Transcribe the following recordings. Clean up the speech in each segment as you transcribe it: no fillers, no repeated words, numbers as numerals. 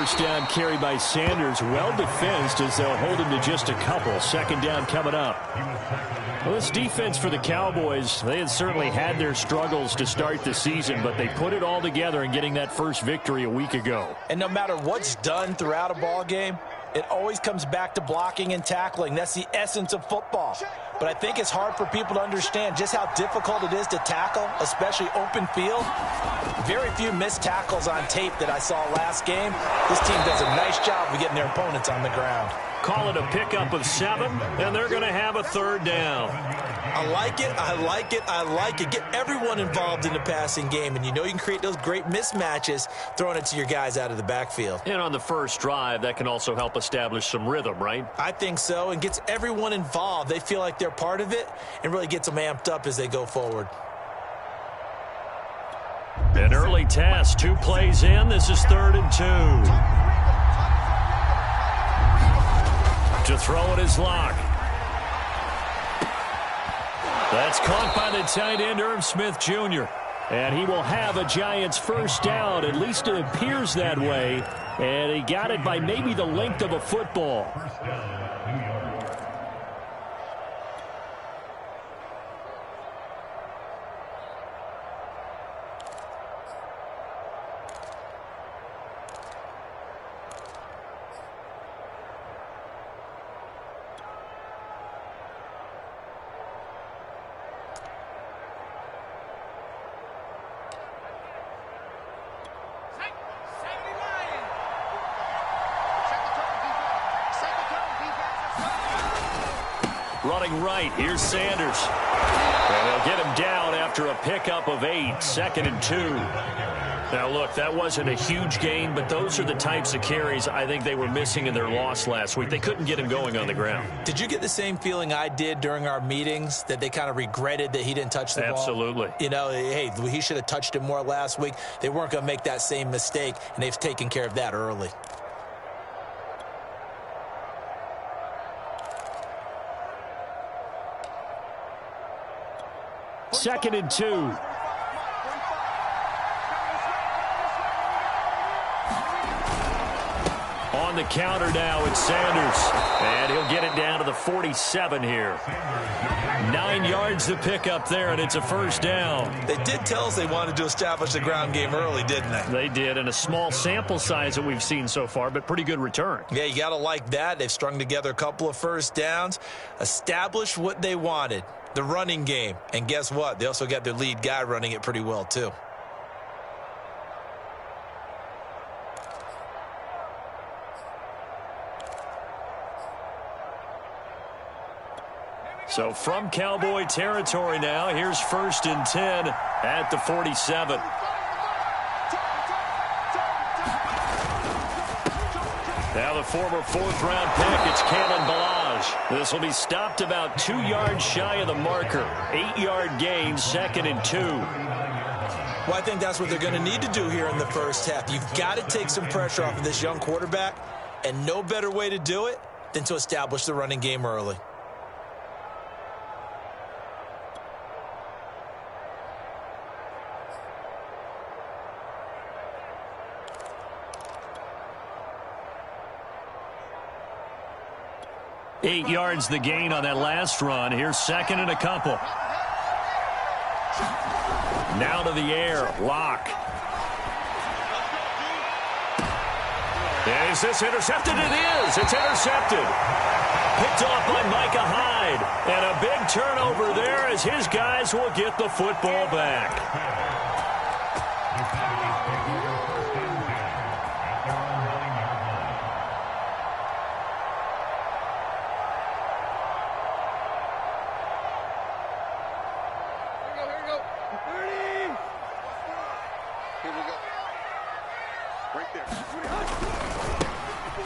first down carry by Sanders. Well defensed as they'll hold him to just a couple. Second down coming up. Well, this defense for the Cowboys, they had certainly had their struggles to start the season, but they put it all together in getting that first victory a week ago. And no matter what's done throughout a ball game, it always comes back to blocking and tackling. That's the essence of football. But I think it's hard for people to understand just how difficult it is to tackle, especially open field. Very few missed tackles on tape that I saw last game. This team does a nice job of getting their opponents on the ground. Call it a pickup of 7, and they're going to have a third down. I like it, I like it, I like it. Get everyone involved in the passing game, and you know you can create those great mismatches throwing it to your guys out of the backfield. And on the first drive, that can also help establish some rhythm, right? I think so, and gets everyone involved. They feel like they're part of it, and really gets them amped up as they go forward. An early test, 2 plays in. This is 3rd and 2. To throw it is Locke. That's caught by the tight end, Irv Smith Jr. And he will have a Giants first down. At least it appears that way. And he got it by maybe the length of a football. Running right, here's Sanders. And they'll get him down after a pickup of 8, 2nd and 2. Now, look, that wasn't a huge gain, but those are the types of carries I think they were missing in their loss last week. They couldn't get him going on the ground. Did you get the same feeling I did during our meetings, that they kind of regretted that he didn't touch the ball? Absolutely. You know, hey, he should have touched it more last week. They weren't going to make that same mistake, and they've taken care of that early. Second and 2. On the counter now, it's Sanders. And he'll get it down to the 47 here. 9 yards to pick up there, and it's a first down. They did tell us they wanted to establish the ground game early, didn't they? They did, and a small sample size that we've seen so far, but pretty good return. Yeah, you got to like that. They've strung together a couple of first downs, established what they wanted, the running game. And guess what? They also got their lead guy running it pretty well, too. So from Cowboy territory now, here's 1st and 10 at the 47. Now the former 4th-round pick, it's Kalen Ballage. This will be stopped about 2 yards shy of the marker. 8-yard gain, 2nd and 2. Well, I think that's what they're going to need to do here in the first half. You've got to take some pressure off of this young quarterback, and no better way to do it than to establish the running game early. Eight yards the gain on that last run. Here's 2nd and a couple. Now to the air, Locke. Is this intercepted? It is. It's intercepted. Picked off by Micah Hyde. And a big turnover there as his guys will get the football back.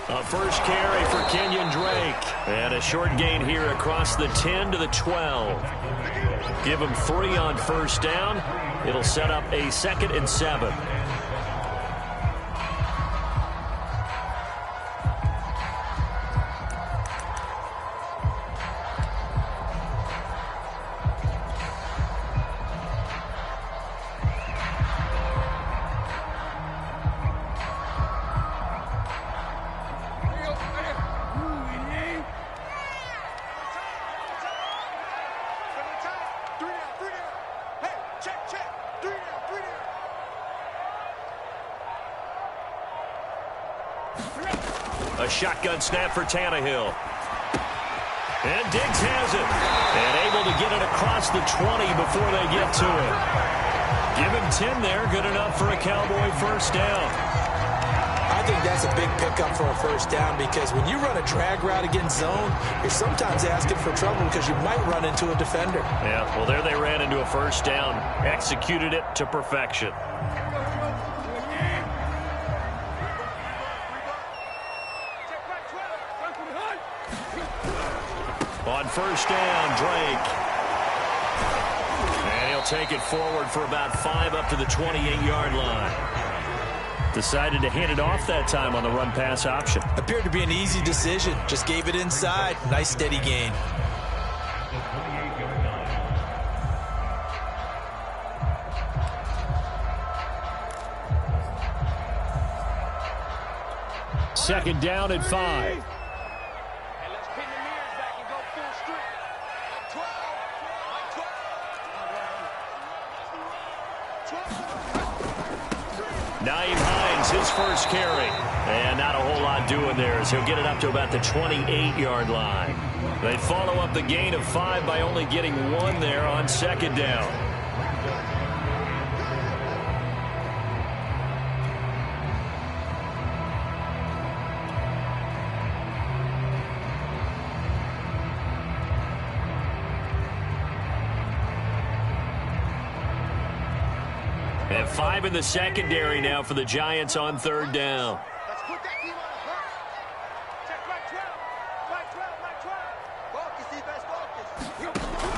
A first carry for Kenyon Drake. And a short gain here across the 10 to the 12. Give him 3 on first down. It'll set up a 2nd and 7. A shotgun snap for Tannehill. And Diggs has it. And able to get it across the 20 before they get to it. Give him 10 there. Good enough for a Cowboy first down. I think that's a big pickup for a first down because when you run a drag route against zone, you're sometimes asking for trouble because you might run into a defender. Yeah, well, there they ran into a first down. Executed it to perfection. On first down, Drake. And he'll take it forward for about 5 up to the 28-yard line. Decided to hand it off that time on the run-pass option. Appeared to be an easy decision. Just gave it inside. Nice, steady gain. Second down at 5. Naeem Hines, his first carry. And not a whole lot doing there as he'll get it up to about the 28-yard line. They follow up the gain of 5 by only getting 1 there on second down. And 5 in the secondary now for the Giants on third down.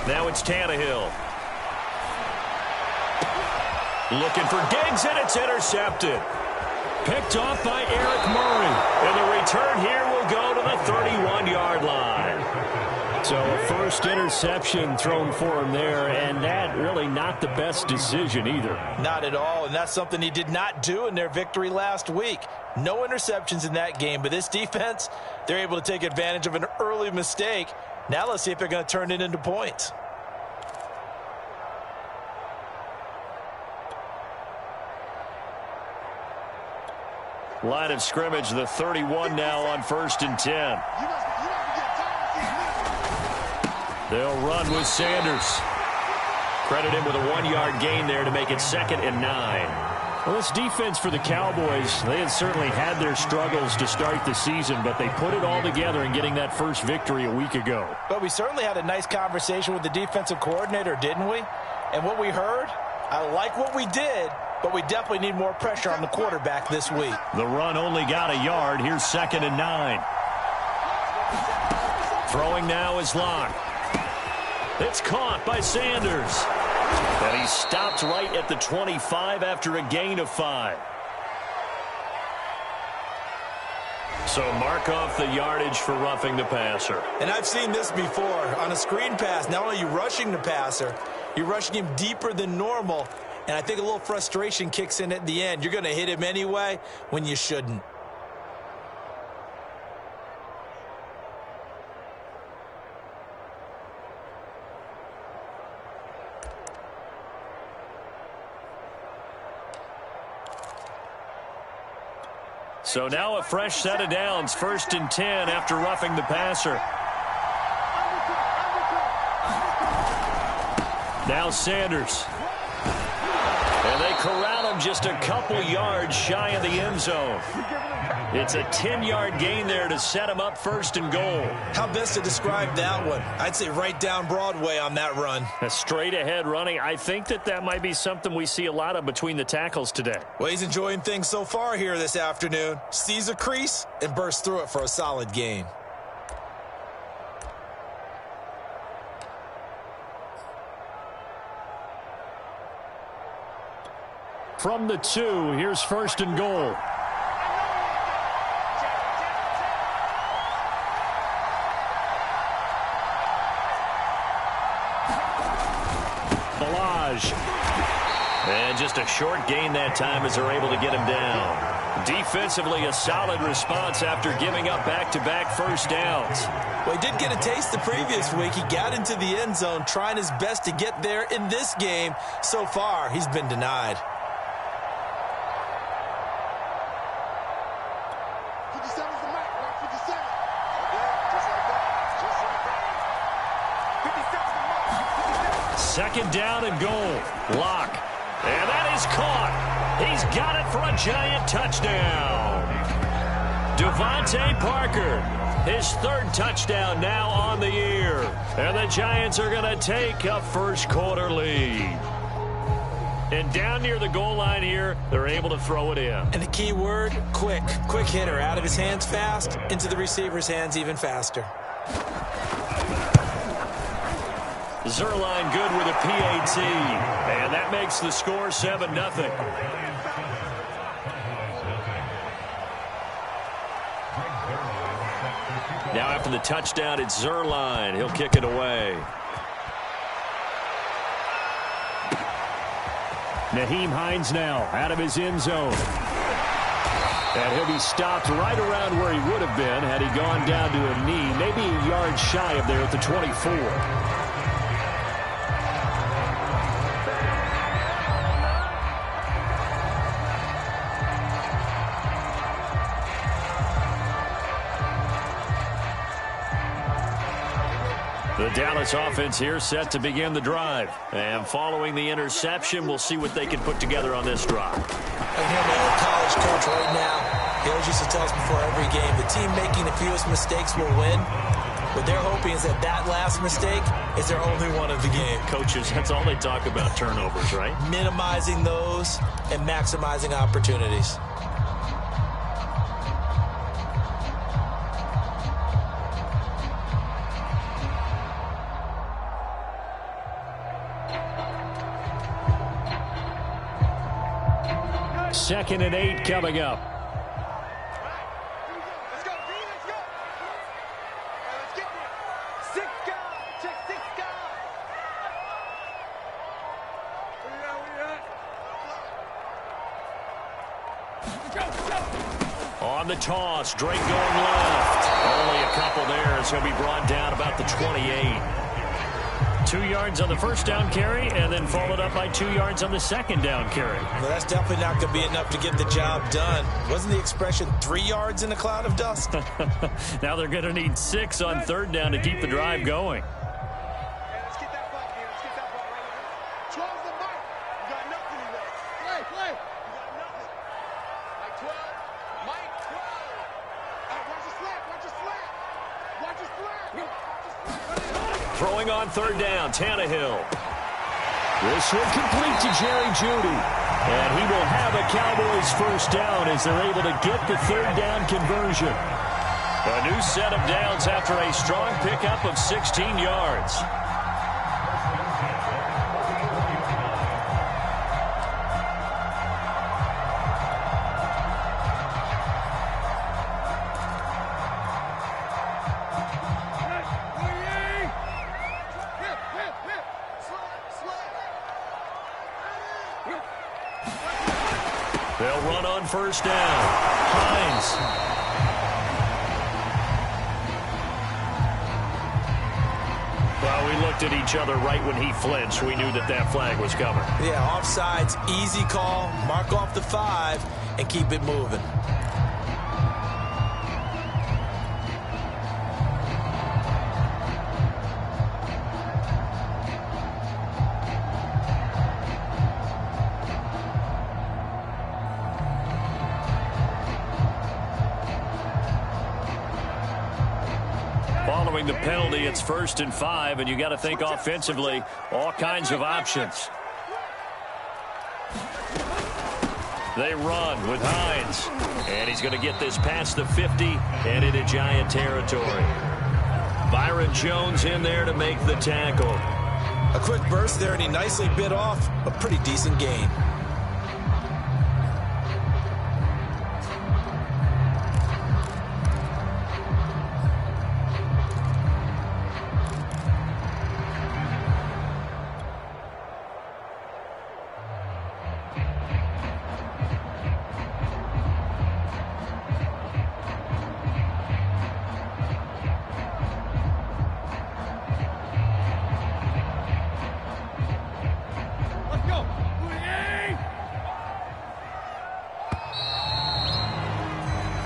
Now it's Tannehill. Looking for Diggs, and it's intercepted. Picked off by Eric Murray. And the return here will go to the 31-yard line. So a first interception thrown for him there, and that really not the best decision either. Not at all, and that's something he did not do in their victory last week. No interceptions in that game, but this defense, they're able to take advantage of an early mistake. Now let's see if they're going to turn it into points. Line of scrimmage, the 31 now on first and 10. They'll run with Sanders. Credit him with a 1-yard gain there to make it 2nd and 9. Well, this defense for the Cowboys, they had certainly had their struggles to start the season, but they put it all together in getting that first victory a week ago. But we certainly had a nice conversation with the defensive coordinator, didn't we? And what we heard, I like what we did, but we definitely need more pressure on the quarterback this week. The run only got a yard. Here's 2nd and 9. Throwing now is Locke. It's caught by Sanders. And he stopped right at the 25 after a gain of 5. So mark off the yardage for roughing the passer. And I've seen this before. On a screen pass, not only are you rushing the passer, you're rushing him deeper than normal. And I think a little frustration kicks in at the end. You're going to hit him anyway when you shouldn't. So now a fresh set of downs, 1st and 10 after roughing the passer. Now Sanders. And they corral him just a couple yards shy of the end zone. It's a 10-yard gain there to set him up 1st and goal. How best to describe that one? I'd say right down Broadway on that run. A straight-ahead running. I think that might be something we see a lot of between the tackles today. Well, he's enjoying things so far here this afternoon. Sees a crease and bursts through it for a solid gain. From the 2, here's 1st and goal. And just a short gain that time as they're able to get him down. Defensively, a solid response after giving up back-to-back first downs. Well, he did get a taste the previous week. He got into the end zone trying his best to get there in this game. So far, he's been denied. Second down and goal. Lock. And that is caught. He's got it for a giant touchdown. Devontae Parker, his third touchdown now on the year. And the Giants are going to take a first-quarter lead. And down near the goal line here, they're able to throw it in. And the key word, quick. Quick hitter. Out of his hands fast, into the receiver's hands even faster. Zerline good with a PAT. And that makes the score 7-0. Now after the touchdown, it's Zerline. He'll kick it away. Nyheim Hines now out of his end zone. And he'll be stopped right around where he would have been had he gone down to a knee, maybe a yard shy of there at the 24. The Dallas offense here set to begin the drive. And following the interception, we'll see what they can put together on this drive. I hear my old college coach right now. He always used to tell us before every game, the team making the fewest mistakes will win. What they're hoping is that that last mistake is their only one of the game. Coaches, that's all they talk about, turnovers, right? Minimizing those and maximizing opportunities. Second and 8 coming up. Let's go, D, let's go. Let's get there. 6 guys. Check 6 guys. Let's go. On the toss, Drake going left. Only a couple there as he'll be brought down about the 28. 2 yards on the first down carry, and then followed up by 2 yards on the second down carry. Well, that's definitely not going to be enough to get the job done. Wasn't the expression 3 yards in a cloud of dust? Now they're going to need 6 on third down to keep the drive going. Hey, let's get that ball, man. Let's get that ball right now. 12's the mark. You got nothing in there. Play. You got nothing. Mike 12. Mike 12. All right, watch the slant. Watch the slant. Watch the slant. Throwing on third down, Tannehill. This one complete to Jerry Jeudy. And he will have a Cowboys first down as they're able to get the third down conversion. A new set of downs after a strong pickup of 16 yards. They'll run on first down. Hines. Well, we looked at each other right when he flinched. We knew that that flag was coming. Yeah, offsides, easy call. Mark off the 5 and keep it moving. Following the penalty, it's 1st and 5, and you got to think offensively, all kinds of options. They run with Hines, and he's going to get this past the 50 and into Giant territory. Byron Jones in there to make the tackle. A quick burst there, and he nicely bit off a pretty decent gain.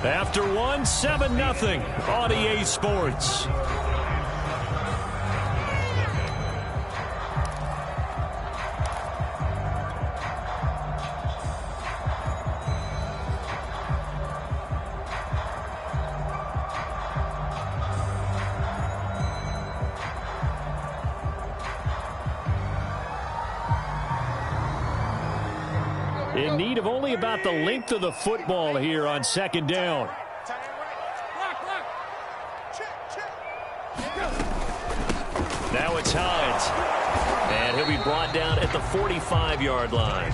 After 7-0 on EA Sports. In need of only about the length of the football here on second down. Now it's Hines. And he'll be brought down at the 45-yard line.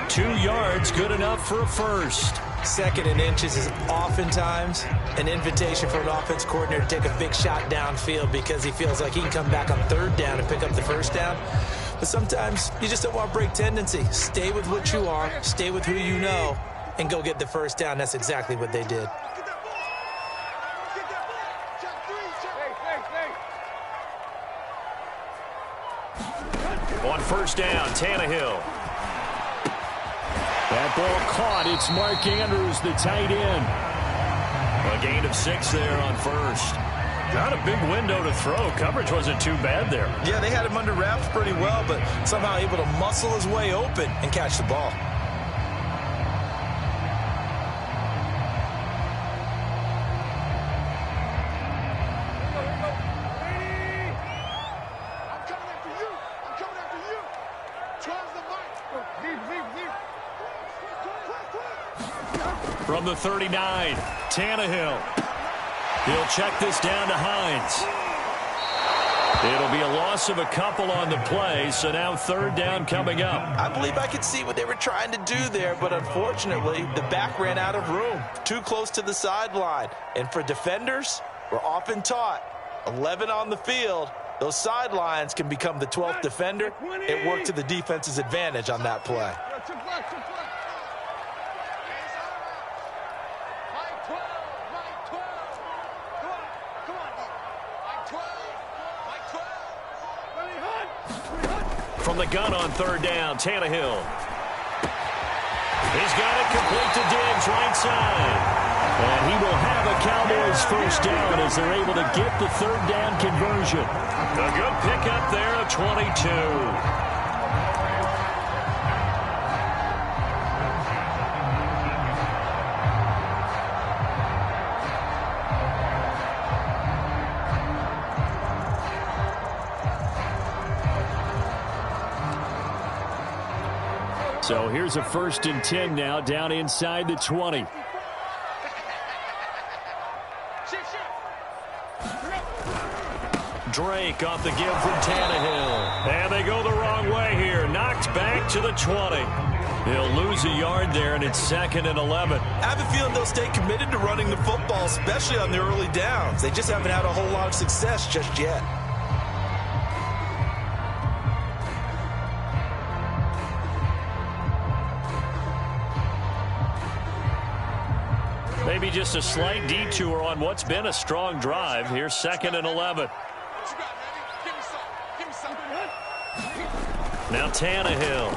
2 yards, good enough for a first. Second and inches is oftentimes an invitation for an offense coordinator to take a big shot downfield because he feels like he can come back on third down and pick up the first down. But sometimes you just don't want to break tendency. Stay with what you are, stay with who you know, and go get the first down. That's exactly what they did. On first down, Tannehill. That ball caught. It's Mark Andrews, the tight end. A gain of 6 there on first. Not a big window to throw. Coverage wasn't too bad there. Yeah, they had him under wraps pretty well, but somehow able to muscle his way open and catch the ball. From the 39, Tannehill. He'll check this down to Hines. It'll be a loss of a couple on the play, so now third down coming up. I believe I could see what they were trying to do there, but unfortunately, the back ran out of room. Too close to the sideline. And for defenders, we're often taught, 11 on the field, those sidelines can become the 12th defender. It worked to the defense's advantage on that play. From the gun on third down, Tannehill. He's got it complete to Diggs, right side. And he will have a Cowboys first down as they're able to get the third down conversion. A good pickup there of 22. So here's a 1st and 10 now, down inside the 20. Drake off the give from Tannehill. And they go the wrong way here. Knocked back to the 20. He'll lose a yard there, and it's 2nd and 11. I have a feeling they'll stay committed to running the football, especially on the early downs. They just haven't had a whole lot of success just yet. Maybe just a slight detour on what's been a strong drive. Here's 2nd and 11. Now Tannehill.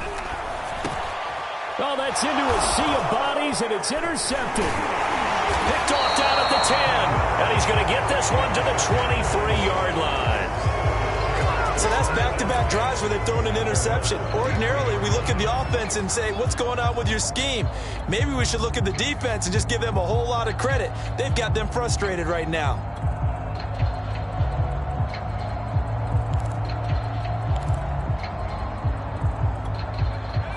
Oh, that's into a sea of bodies, and it's intercepted. Picked off down at the 10. And he's going to get this one to the 23-yard line. So that's back-to-back drives where they've thrown an interception. Ordinarily, we look at the offense and say, what's going on with your scheme? Maybe we should look at the defense and just give them a whole lot of credit. They've got them frustrated right now.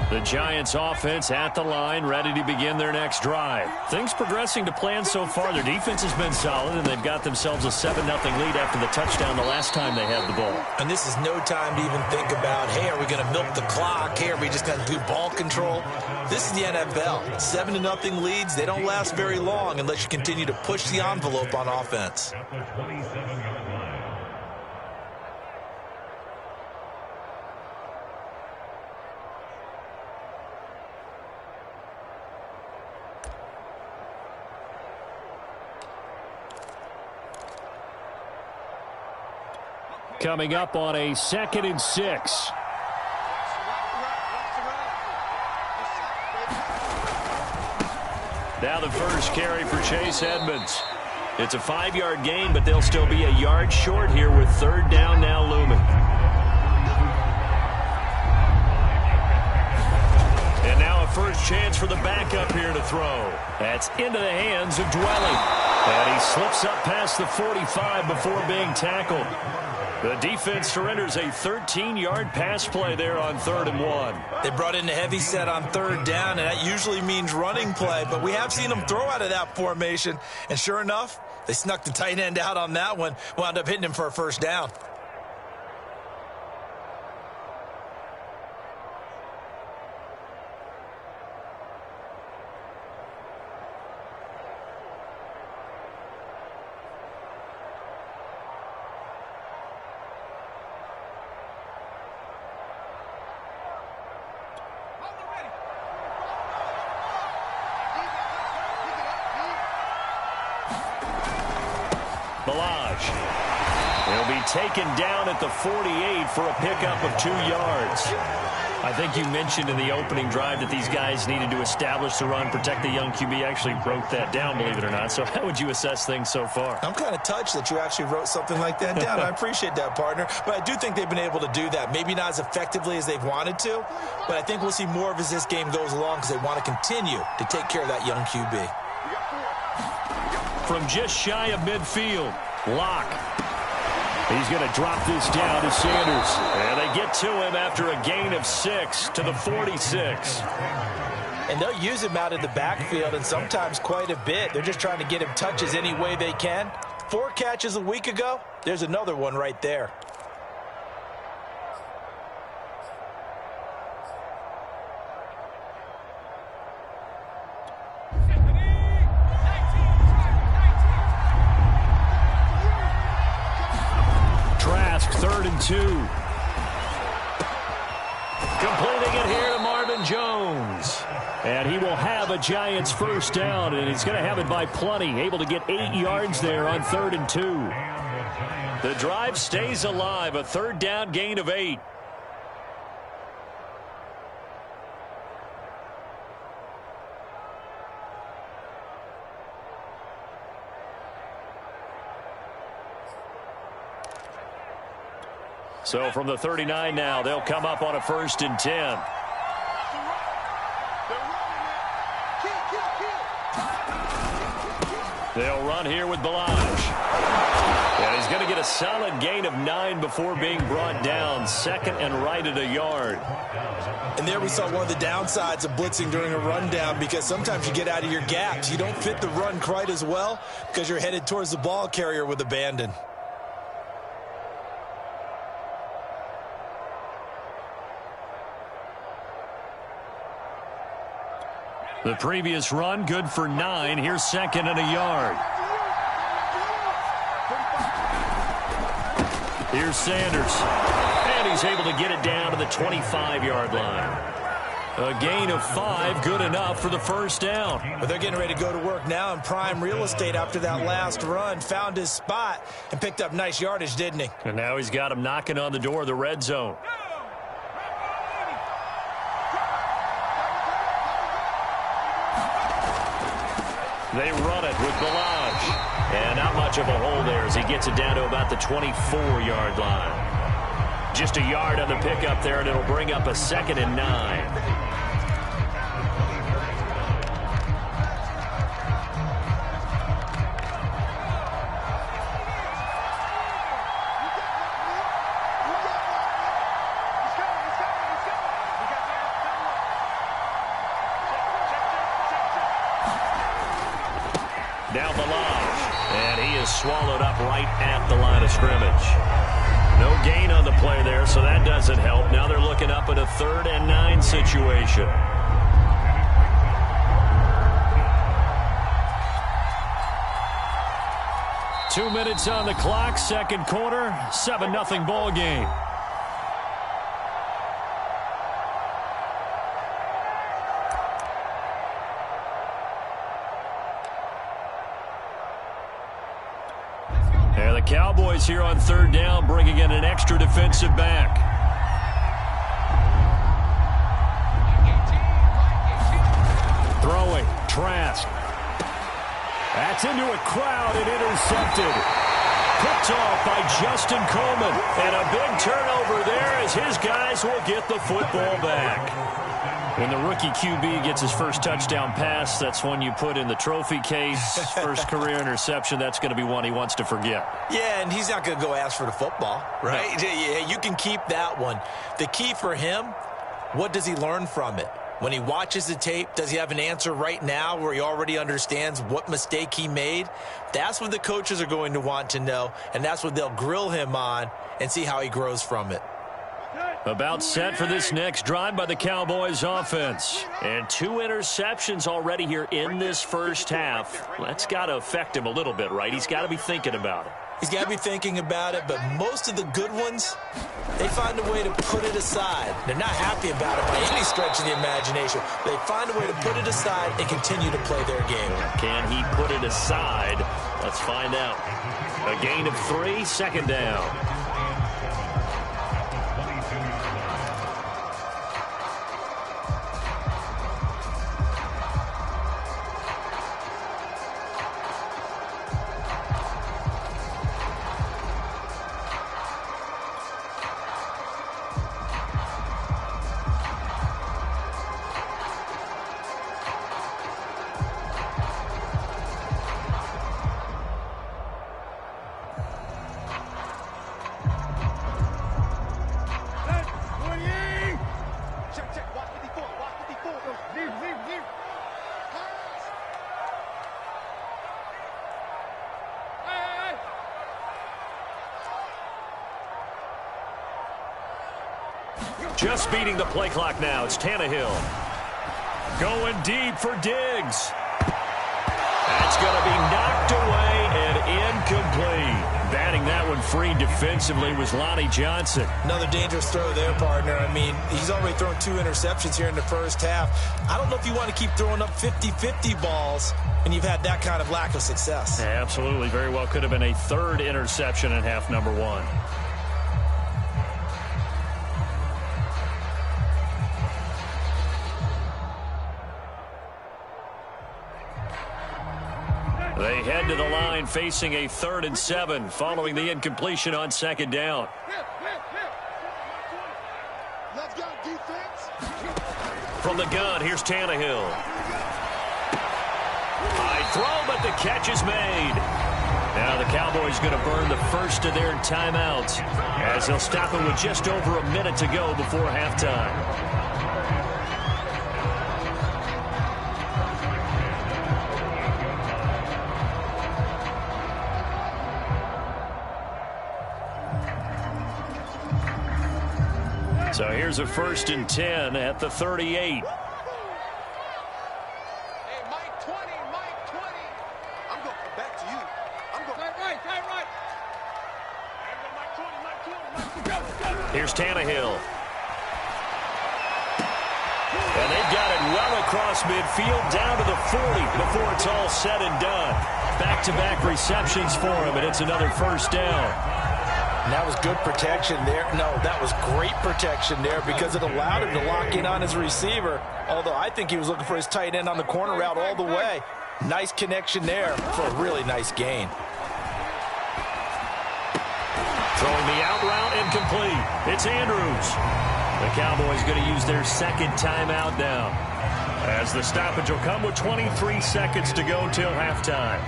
The Giants offense at the line, ready to begin their next drive. Things progressing to plan so far. Their defense has been solid, and they've got themselves a 7-0 lead after the touchdown the last time they had the ball. And this is no time to even think about, hey, are we going to milk the clock? Hey, are we just going to do ball control? This is the NFL. 7-0 leads, they don't last very long unless you continue to push the envelope on offense. Coming up on a 2nd and 6. Now the first carry for Chase Edmonds. It's a 5-yard gain, but they'll still be a yard short here with third down now looming. And now a first chance for the backup here to throw. That's into the hands of Dwelly. And he slips up past the 45 before being tackled. The defense surrenders a 13-yard pass play there on 3rd and 1. They brought in the heavy set on 3rd down, and that usually means running play, but we have seen them throw out of that formation, and sure enough, they snuck the tight end out on that one, wound up hitting him for a 1st down. He'll be taken down at the 48 for a pickup of 2 yards. I think you mentioned in the opening drive that these guys needed to establish the run, protect the young QB. Actually wrote that down, believe it or not. So how would you assess things so far? I'm kind of touched that you actually wrote something like that down. I appreciate that, partner. But I do think they've been able to do that. Maybe not as effectively as they've wanted to, but I think we'll see more of as this game goes along because they want to continue to take care of that young QB. From just shy of midfield, Locke. He's going to drop this down to Sanders. And they get to him after a gain of 6 to the 46. And they'll use him out of the backfield, and sometimes quite a bit. They're just trying to get him touches any way they can. 4 catches a week ago. There's another one right there. Trask, 3rd and 2. Completing it here to Marvin Jones. And he will have a Giants 1st down, and he's going to have it by plenty. Able to get 8 yards there on 3rd and 2. The drive stays alive. A 3rd down gain of 8. So from the 39 now, they'll come up on a 1st and 10. They'll run here with Balaj. And he's going to get a solid gain of 9 before being brought down. 2nd and right at a yard. And there we saw one of the downsides of blitzing during a rundown, because sometimes you get out of your gaps. You don't fit the run quite as well because you're headed towards the ball carrier with abandon. The previous run, good for 9. Here's 2nd and a yard. Here's Sanders. And he's able to get it down to the 25-yard line. A gain of 5, good enough for the 1st down. But they're getting ready to go to work now in prime real estate after that last run. Found his spot and picked up nice yardage, didn't he? And now he's got him knocking on the door of the red zone. They run it with Balaj. And not much of a hole there as he gets it down to about the 24-yard line. Just a yard on the pickup there, and it'll bring up a 2nd and 9. Now Balaj, and he is swallowed up right at the line of scrimmage. No gain on the play there, so that doesn't help. Now they're looking up at a 3rd and 9 situation. Two minutes on the clock, 2nd quarter, 7-0 ball game. And the Cowboys here on 3rd down, bringing in an extra defensive back. Throwing, Trask. That's into a crowd and intercepted. Picked off by Justin Coleman. And a big turnover there as his guys will get the football back. When the rookie QB gets his first touchdown pass, that's one you put in the trophy case. First career interception, that's going to be one he wants to forget. Yeah, and he's not going to go ask for the football, right? No. Yeah, you can keep that one. The key for him, what does he learn from it? When he watches the tape, does he have an answer right now where he already understands what mistake he made? That's what the coaches are going to want to know, and that's what they'll grill him on and see how he grows from it. About set for this next drive by the Cowboys offense. And 2 interceptions already here in this first half. That's got to affect him a little bit, right? He's got to be thinking about it. He's got to be thinking about it, but most of the good ones, they find a way to put it aside. They're not happy about it by any stretch of the imagination. They find a way to put it aside and continue to play their game. Can he put it aside? Let's find out. A gain of 3, second down. Just beating the play clock now. It's Tannehill. Going deep for Diggs. That's going to be knocked away and incomplete. Batting that one free defensively was Lonnie Johnson. Another dangerous throw there, partner. I mean, he's already thrown 2 interceptions here in the first half. I don't know if you want to keep throwing up 50-50 balls, and you've had that kind of lack of success. Absolutely. Very well could have been a 3rd interception in half number 1. They head to the line facing a 3rd and 7 following the incompletion on 2nd down. Let's go, defense. From the gun, here's Tannehill. High throw, but the catch is made. Now the Cowboys going to burn the first of their timeouts as they'll stop it with just over a minute to go before halftime. So here's a 1st and 10 at the 38. Hey, Mike 20, Mike 20. I'm going back to you. I'm going right. Mike 20. Here's Tannehill. And they've got it well across midfield down to the 40 before it's all said and done. Back-to-back receptions for him, and it's another 1st down. And that was good protection there. No, that was great protection there because it allowed him to lock in on his receiver. Although I think he was looking for his tight end on the corner route all the way. Nice connection there for a really nice gain. Throwing the out route incomplete. It's Andrews. The Cowboys going to use their 2nd timeout now, as the stoppage will come with 23 seconds to go till halftime.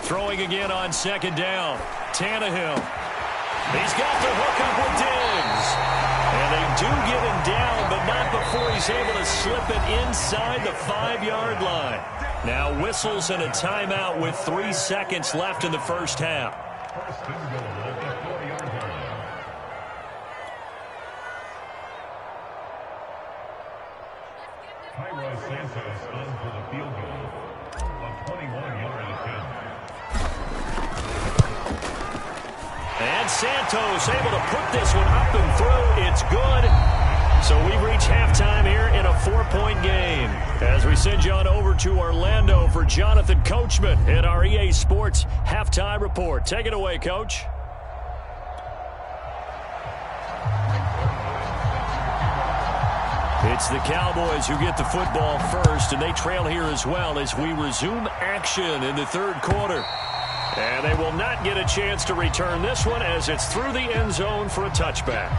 Throwing again on 2nd down. Tannehill. He's got the hook up with Diggs. And they do get him down, but not before he's able to slip it inside the 5-yard line. Now whistles and a timeout with 3 seconds left in the first half. And Santos able to put this one up and through. It's good. So we've reached halftime here in a 4-point game. As we send you on over to Orlando for Jonathan Coachman in our EA Sports Halftime Report. Take it away, Coach. It's the Cowboys who get the football first, and they trail here as well as we resume action in the third quarter. And they will not get a chance to return this one as it's through the end zone for a touchback.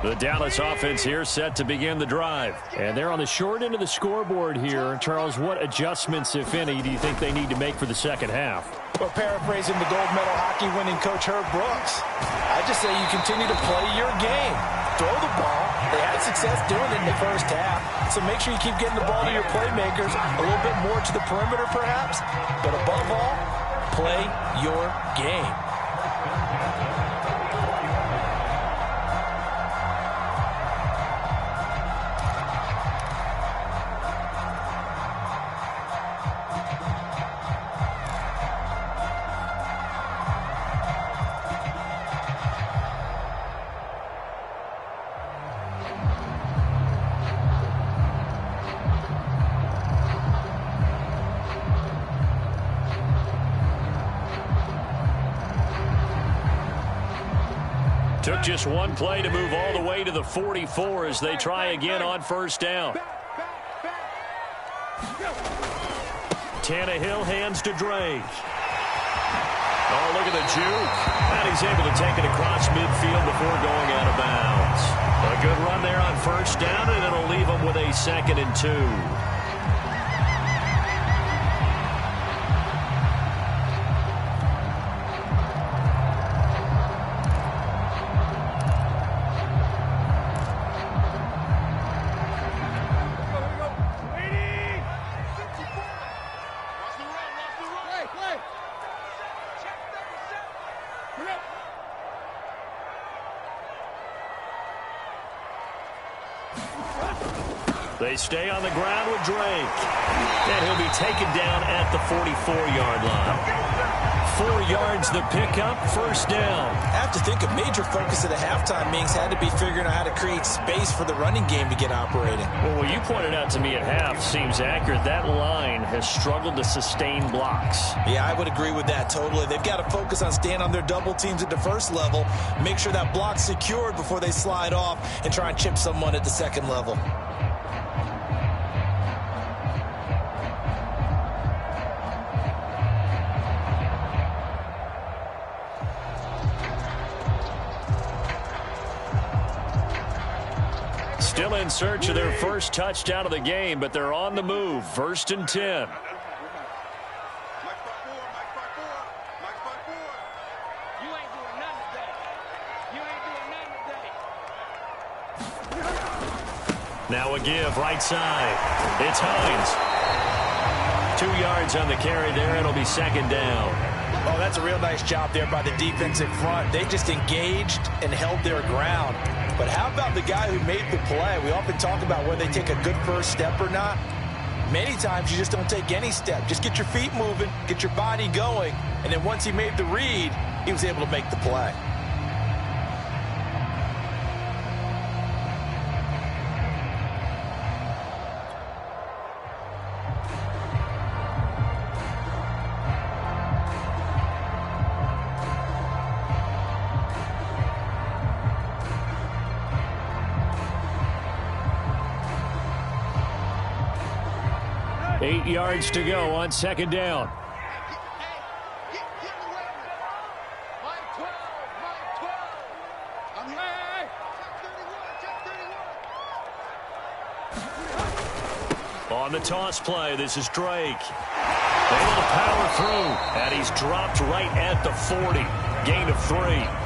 The Dallas offense here set to begin the drive. And they're on the short end of the scoreboard here. Charles, what adjustments, if any, do you think they need to make for the second half? Well, paraphrasing the gold medal hockey winning coach Herb Brooks, I just say you continue to play your game. Throw the ball. They had success doing it in the first half. So make sure you keep getting the ball to your playmakers, a little bit more to the perimeter perhaps. But above all, play your game. Took just one play to move all the way to the 44 as they try again on first down. Tannehill hands to Drake. Oh, look at the juke. And he's able to take it across midfield before going out of bounds. A good run there on first down, and it'll leave him with a 2nd and 2. They stay on the ground with Drake. And he'll be taken down at the 44-yard line. 4 yards the pickup, first down. I have to think a major focus of the halftime meetings had to be figuring out how to create space for the running game to get operating. Well, what you pointed out to me at half seems accurate. That line has struggled to sustain blocks. Yeah, I would agree with that totally. They've got to focus on staying on their double teams at the first level, make sure that block's secured before they slide off and try and chip someone at the second level. Still in search of their first touchdown of the game, but they're on the move. 1st and 10. Now a give, right side. It's Hines. 2 yards on the carry there. It'll be 2nd down. Oh, that's a real nice job there by the defensive front. They just engaged and held their ground. But how about the guy who made the play? We often talk about whether they take a good first step or not. Many times you just don't take any step. Just get your feet moving, get your body going, and then once he made the read, he was able to make the play. Eight yards to go on 2nd down. On the toss play, this is Drake. Able to power through, and he's dropped right at the 40. Gain of 3.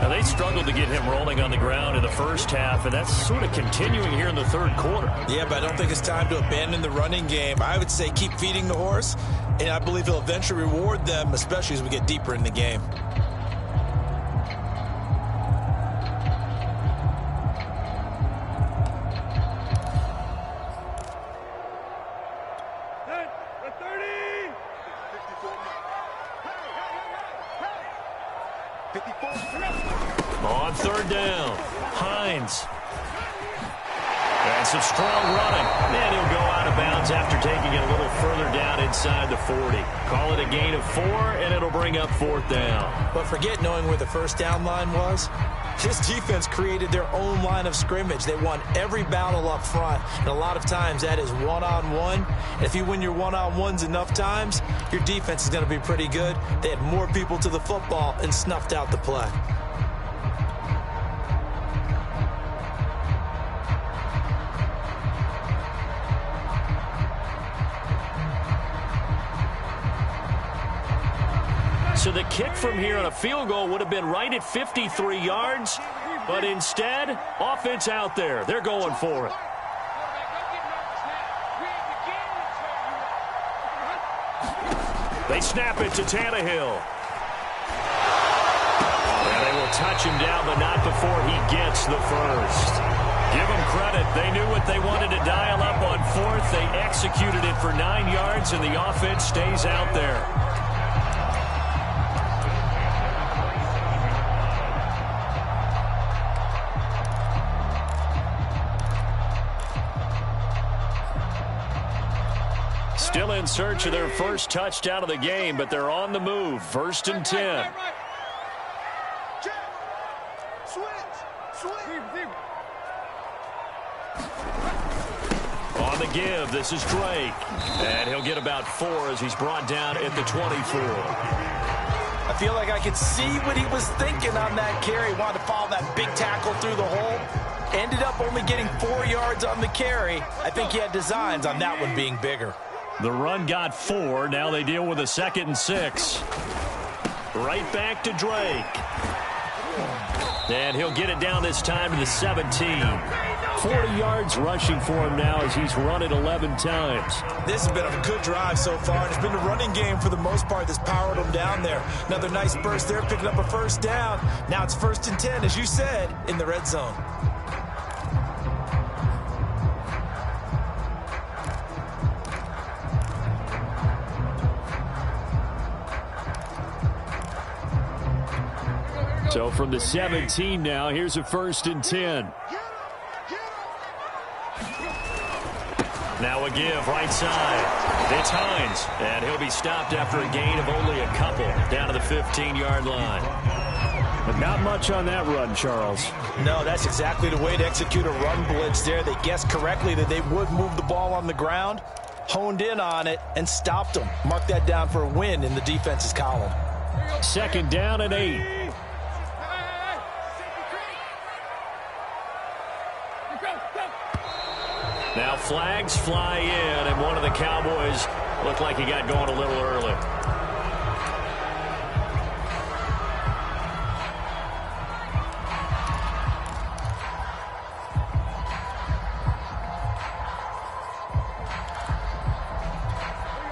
Now, they struggled to get him rolling on the ground in the first half, and that's sort of continuing here in the third quarter. Yeah, but I don't think it's time to abandon the running game. I would say keep feeding the horse, and I believe he'll eventually reward them, especially as we get deeper in the game. On third down, Hines. And some strong running. And he'll go out of bounds after taking it a little further down inside the 40. Call it a gain of 4, and it'll bring up fourth down. But forget knowing where the first down line was. This defense created their own line of scrimmage. They won every battle up front, and a lot of times that is one-on-one. And if you win your one-on-ones enough times, your defense is going to be pretty good. They had more people to the football and snuffed out the play. So the kick from here on a field goal would have been right at 53 yards, but instead, offense out there. They're going for it. They snap it to Tannehill. And they will touch him down, but not before he gets the first. Give them credit. They knew what they wanted to dial up on fourth. They executed it for 9 yards, and the offense stays out there. Still in search of their first touchdown of the game, but they're on the move. 1st and 10. On the give, this is Drake. And he'll get about 4 as he's brought down at the 24. I feel like I could see what he was thinking on that carry. Wanted to follow that big tackle through the hole. Ended up only getting 4 yards on the carry. I think he had designs on that one being bigger. The run got 4. Now they deal with a 2nd and 6. Right back to Drake. And he'll get it down this time to the 17. 40 yards rushing for him now as he's run it 11 times. This has been a good drive so far. It's been a running game for the most part that's powered him down there. Another nice burst there, picking up a first down. Now it's 1st and 10, as you said, in the red zone. So from the 17 now, here's a 1st and 10. Now a give right side. It's Hines, and he'll be stopped after a gain of only a couple down to the 15-yard line. But not much on that run, Charles. No, that's exactly the way to execute a run blitz there. They guessed correctly that they would move the ball on the ground, honed in on it, and stopped them. Mark that down for a win in the defense's column. 2nd down and 8. Now flags fly in, and one of the Cowboys looked like he got going a little early.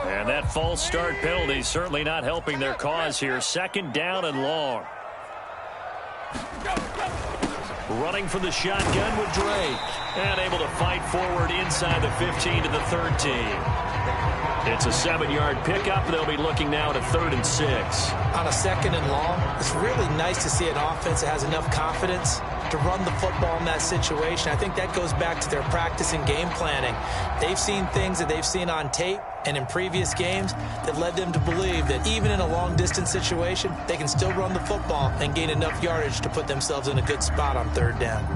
And that false start penalty certainly not helping their cause here. 2nd down and long. Running from the shotgun with Drake. And able to fight forward inside the 15 to the 13. It's a 7-yard pickup. They'll be looking now at a 3rd and 6. On a 2nd and long, it's really nice to see an offense that has enough confidence to run the football in that situation. I think that goes back to their practice and game planning. They've seen things that they've seen on tape and in previous games that led them to believe that even in a long-distance situation, they can still run the football and gain enough yardage to put themselves in a good spot on 3rd down.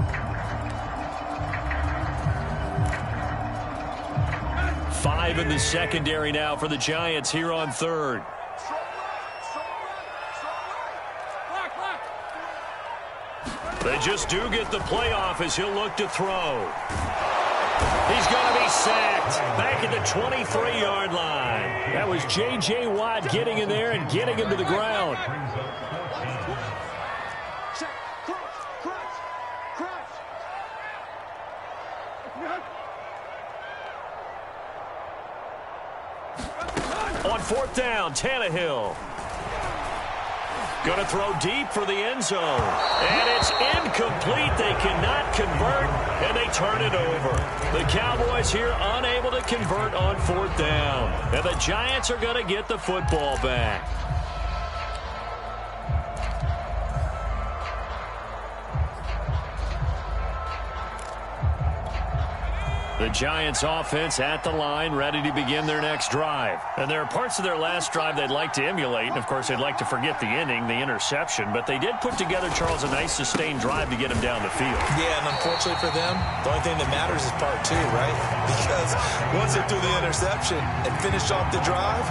5 in the secondary now for the Giants here on 3rd. They just do get the playoff as he'll look to throw. He's going to be sacked back at the 23-yard line. That was J.J. Watt getting in there and getting him to the ground. On 4th down, Tannehill. Going to throw deep for the end zone. And it's incomplete. They cannot convert, and they turn it over. The Cowboys here unable to convert on 4th down. And the Giants are going to get the football back. The Giants offense at the line, ready to begin their next drive. And there are parts of their last drive they'd like to emulate. And, of course, they'd like to forget the inning, the interception. But they did put together, Charles, a nice sustained drive to get him down the field. Yeah, and unfortunately for them, the only thing that matters is part two, right? Because once they threw the interception and finished off the drive,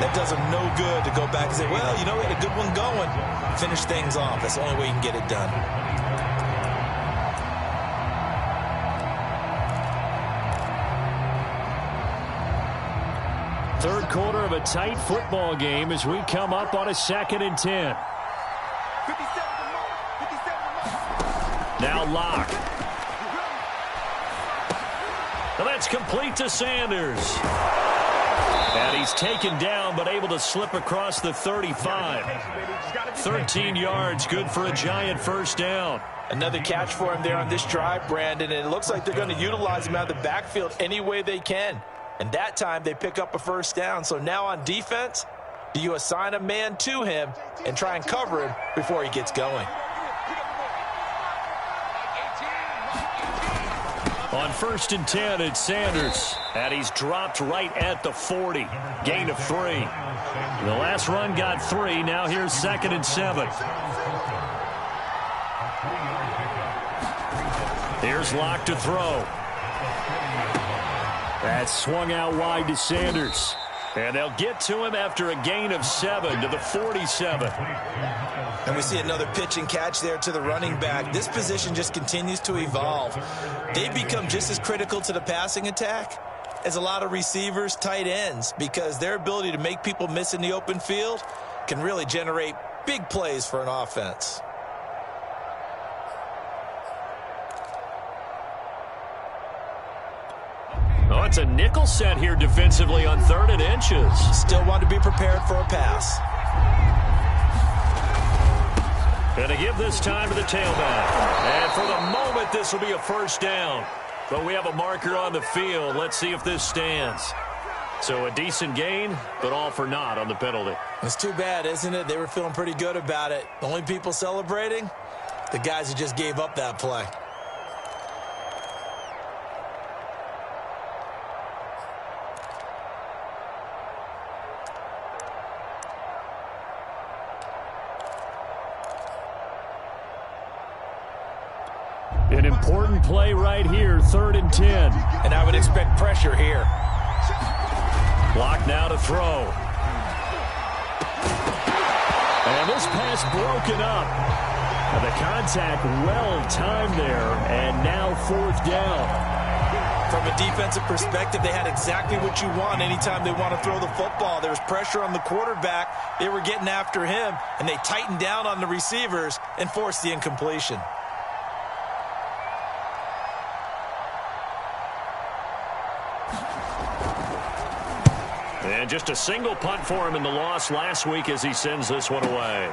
that does them no good to go back and say, well, you know, we had a good one going. Finish things off. That's the only way you can get it done. Third quarter of a tight football game as we come up on a 2nd and 10. Now Locke. Well, that's complete to Sanders. And he's taken down but able to slip across the 35. 13 yards, good for a Giant first down. Another catch for him there on this drive, Brandon, and it looks like they're going to utilize him out of the backfield any way they can. And that time they pick up a first down. So now on defense, do you assign a man to him and try and cover him before he gets going? On 1st and 10, it's Sanders. And he's dropped right at the 40. Gain of 3. The last run got 3. Now here's 2nd and 7. Here's Locke to throw. That's swung out wide to Sanders. And they'll get to him after a gain of 7 to the 47. And we see another pitch and catch there to the running back. This position just continues to evolve. They become just as critical to the passing attack as a lot of receivers, tight ends, because their ability to make people miss in the open field can really generate big plays for an offense. Oh, it's a nickel set here defensively on 3rd and inches. Still want to be prepared for a pass. Going to give this time to the tailback. And for the moment, this will be a first down. But we have a marker on the field. Let's see if this stands. So a decent gain, but all for naught on the penalty. It's too bad, isn't it? They were feeling pretty good about it. The only people celebrating, the guys who just gave up that play. An important play right here, 3rd and 10. And I would expect pressure here. Block now to throw. And this pass broken up. And the contact well timed there, and now 4th down. From a defensive perspective, they had exactly what you want anytime they want to throw the football. There was pressure on the quarterback. They were getting after him, and they tightened down on the receivers and forced the incompletion. And just a single punt for him in the loss last week as he sends this one away.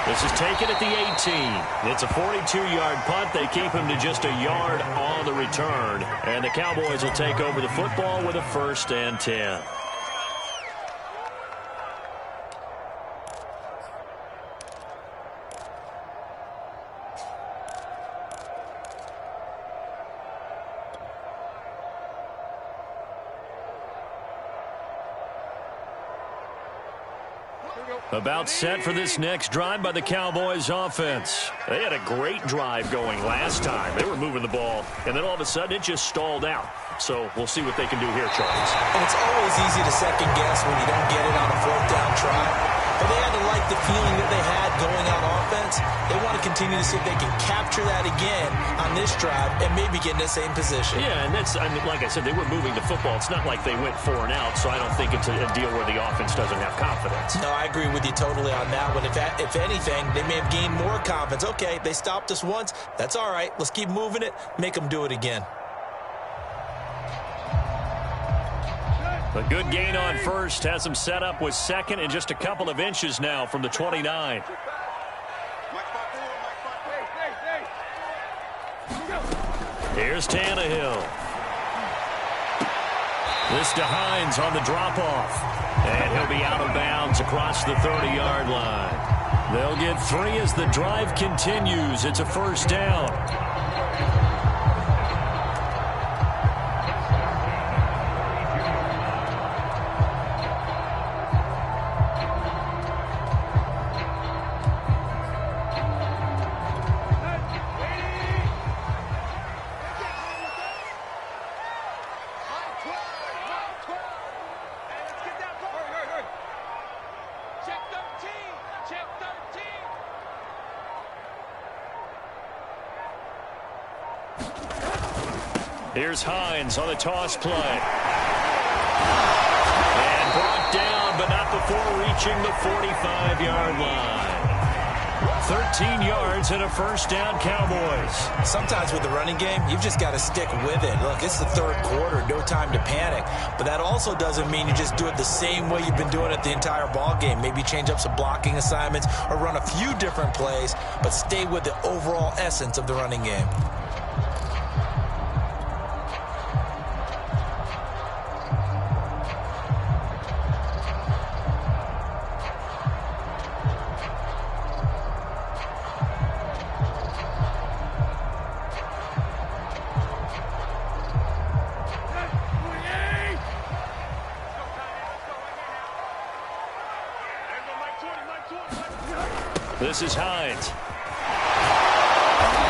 This is taken at the 18. It's a 42-yard punt. They keep him to just a yard on the return. And the Cowboys will take over the football with a 1st and 10. About set for this next drive by the Cowboys offense. They had a great drive going last time. They were moving the ball, and then all of a sudden it just stalled out. So we'll see what they can do here, Charles. And it's always easy to second guess when you don't get it on a 4th down try. But they had to like the feeling that they had going on offense. They want to continue to see if they can capture that again on this drive and maybe get in the same position. Yeah, and that's, I mean, like I said, they were moving the football. It's not like they went 4 and out, so I don't think it's a deal where the offense doesn't have confidence. No, I agree with you totally on that one. If anything, they may have gained more confidence. Okay, they stopped us once. That's all right. Let's keep moving it. Make them do it again. A good gain on 1st has him set up with 2nd and just a couple of inches now from the 29. Here's Tannehill. This to Hines on the drop-off. And he'll be out of bounds across the 30-yard line. They'll get 3 as the drive continues. It's a 1st down. Here's Hines on the toss play. And brought down, but not before reaching the 45-yard line. 13 yards and a first down, Cowboys. Sometimes with the running game, you've just got to stick with it. Look, it's the third quarter, no time to panic. But that also doesn't mean you just do it the same way you've been doing it the entire ball game. Maybe change up some blocking assignments or run a few different plays, but stay with the overall essence of the running game. This is Hines.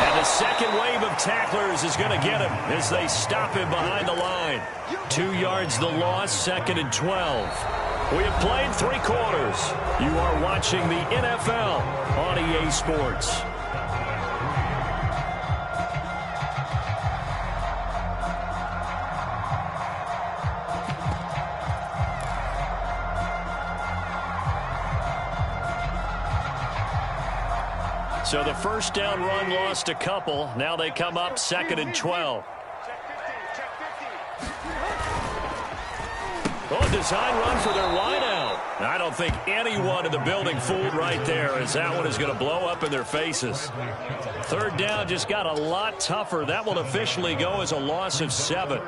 And the second wave of tacklers is going to get him as they stop him behind the line. 2 yards the loss, 2nd and 12. We have played 3 quarters. You are watching the NFL on EA Sports. So the first down run lost a couple. Now they come up 2nd and 12. Oh, design run for their wideout. I don't think anyone in the building fooled right there, as that one is going to blow up in their faces. 3rd down just got a lot tougher. That will officially go as a loss of 7.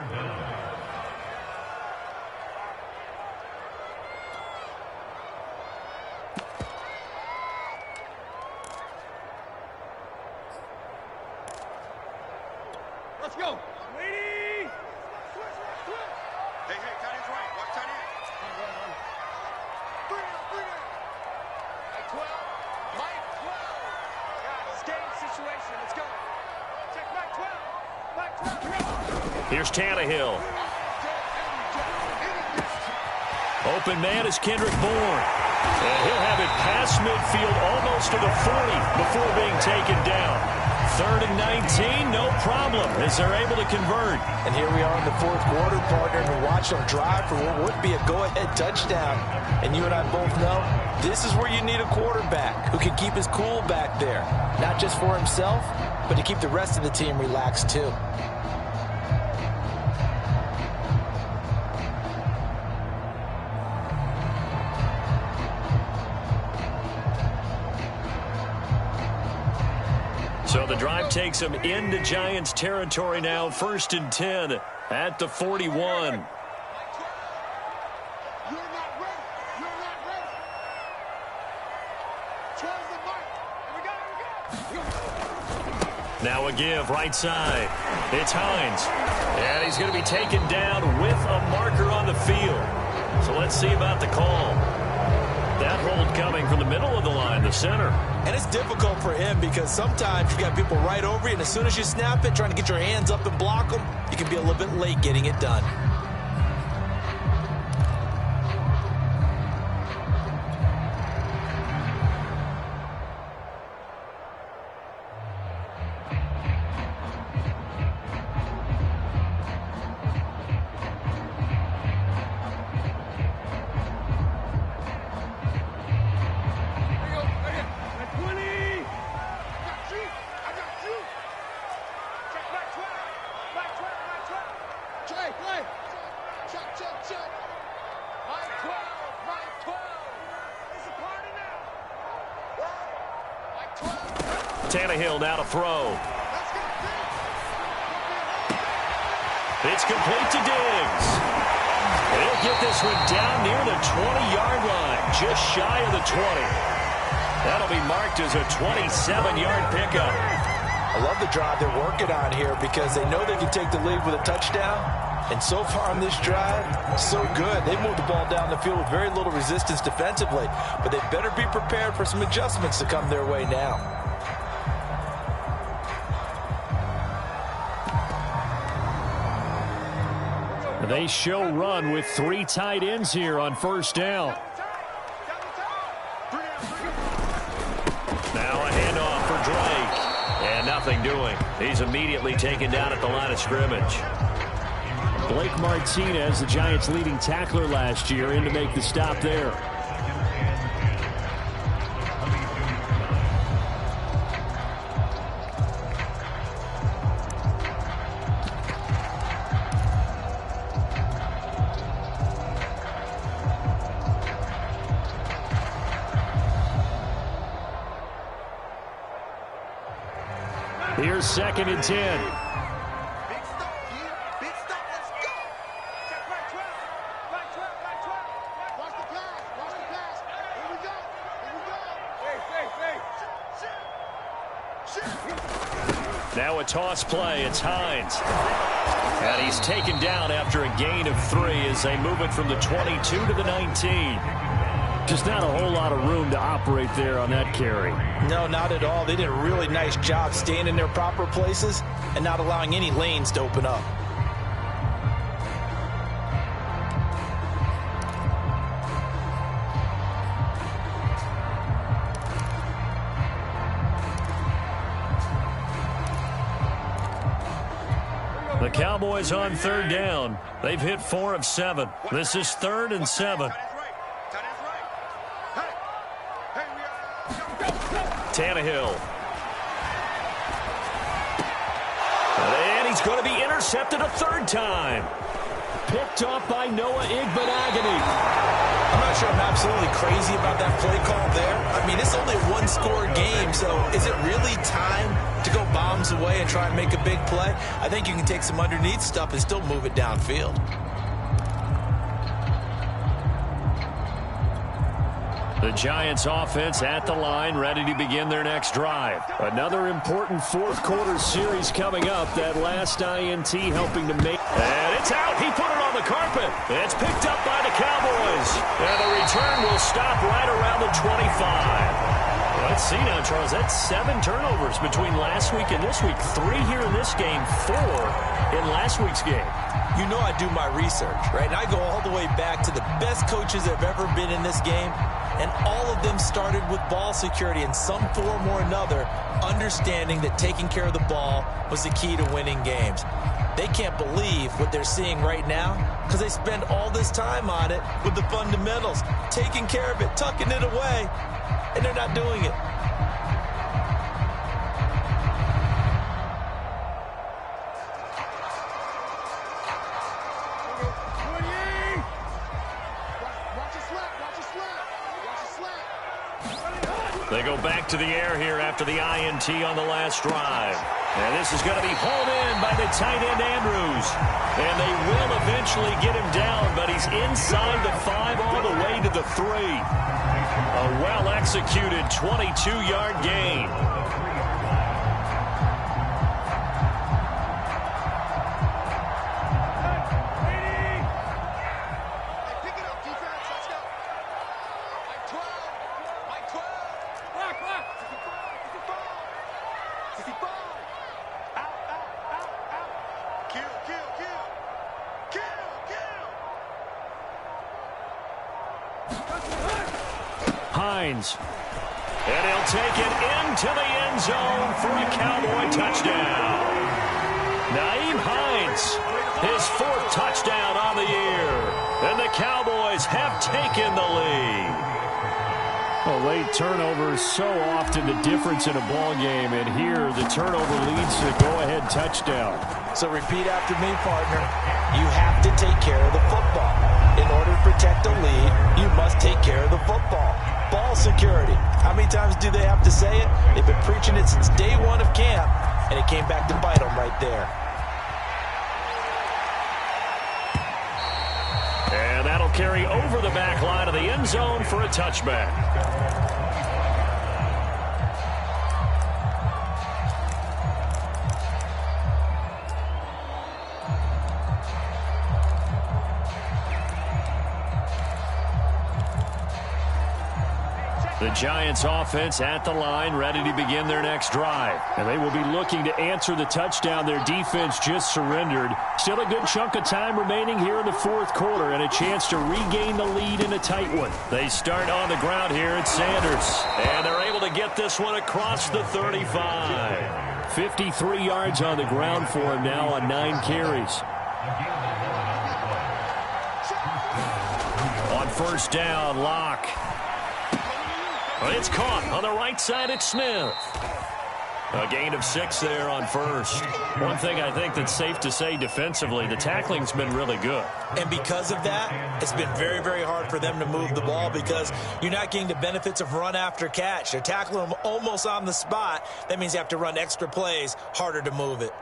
Let's go. Lady. Hey, tight end's right. Watch tight end. Bring it. Mike 12. Mike 12. Guys, game situation. Let's go. Check Mike 12. Here's Tannehill. Open man is Kendrick Bourne. And he'll have it past midfield almost to the 40 before being taken down. 3rd and 19, no problem, as they're able to convert. And here we are in the 4th quarter, partner, and watch them drive for what would be a go-ahead touchdown. And you and I both know this is where you need a quarterback who can keep his cool back there. Not just for himself, but to keep the rest of the team relaxed too. So the drive takes them into Giants territory now. 1st and 10 at the 41. You're not ready. Charge the mic. We go. Now a give right side. It's Hines. And he's going to be taken down with a marker on the field. So let's see about the call. That hold coming from the middle of the line, the center. And it's difficult for him because sometimes you got people right over you, and as soon as you snap it, trying to get your hands up and block them, you can be a little bit late getting it done. Tannehill now to throw. It's complete to Diggs. He'll get this one down near the 20-yard line, just shy of the 20. That'll be marked as a 27-yard pickup. I love the drive they're working on here because they know they can take the lead with a touchdown. And so far on this drive, so good. They moved the ball down the field with very little resistance defensively, but they better be prepared for some adjustments to come their way now. They show run with 3 tight ends here on 1st down. Now a handoff for Drake. And nothing doing. He's immediately taken down at the line of scrimmage. Blake Martinez, the Giants' leading tackler last year, in to make the stop there. Here's 2nd and 10. Big stop, yeah. Big stop. Let's go. Check right 12. Right 12. Right 12. Watch the pass. Watch the pass. Here we go. Here we go. Hey. Now a toss play. It's Hines. And he's taken down after a gain of 3 as they move it from the 22 to the 19. Just not a whole lot of room to operate there on that carry. No, not at all. They did a really nice job staying in their proper places and not allowing any lanes to open up. The Cowboys on 3rd down. They've hit 4 of 7. This is 3rd and 7. Tannehill. And he's going to be intercepted a 3rd time. Picked off by Noah Igbenogany. I'm not sure I'm absolutely crazy about that play call there. I mean, it's only a one-score game, so is it really time to go bombs away and try and make a big play? I think you can take some underneath stuff and still move it downfield. The Giants offense at the line, ready to begin their next drive. Another important 4th quarter series coming up. That last INT helping to make. And it's out. He put it on the carpet. It's picked up by the Cowboys. And the return will stop right around the 25. Let's see now, Charles. That's 7 turnovers between last week and this week. 3 here in this game, 4 in last week's game. You know I do my research, right? And I go all the way back to the best coaches that have ever been in this game. And all of them started with ball security in some form or another, understanding that taking care of the ball was the key to winning games. They can't believe what they're seeing right now because they spend all this time on it with the fundamentals, taking care of it, tucking it away, and they're not doing it. They go back to the air here after the INT on the last drive. And this is going to be hauled in by the tight end Andrews. And they will eventually get him down, but he's inside the 5 all the way to the 3. A well-executed 22-yard gain. Hines. And he'll take it into the end zone for a Cowboy touchdown. Nyheim Hines, his 4th touchdown on the year. And the Cowboys have taken the lead. Well, late turnovers so often the difference in a ball game, and here the turnover leads to the go-ahead touchdown. So repeat after me, partner. You have to take care of the football. In order to protect a lead, you must take care of the football. Ball security. How many times do they have to say it? They've been preaching it since day 1 of camp, and it came back to bite them right there. And that'll carry over the back line of the end zone for a touchback. The Giants offense at the line, ready to begin their next drive. And they will be looking to answer the touchdown their defense just surrendered. Still a good chunk of time remaining here in the 4th quarter and a chance to regain the lead in a tight one. They start on the ground here at Sanders. And they're able to get get this one across the 35. 53 yards on the ground for him now on 9 carries. On first down, Locke. It's caught on the right side. It's Smith. A gain of 6 there on first. One thing I think that's safe to say defensively, the tackling's been really good. And because of that, it's been very, very hard for them to move the ball because you're not getting the benefits of run after catch. They're tackling them almost on the spot. That means you have to run extra plays, harder to move it.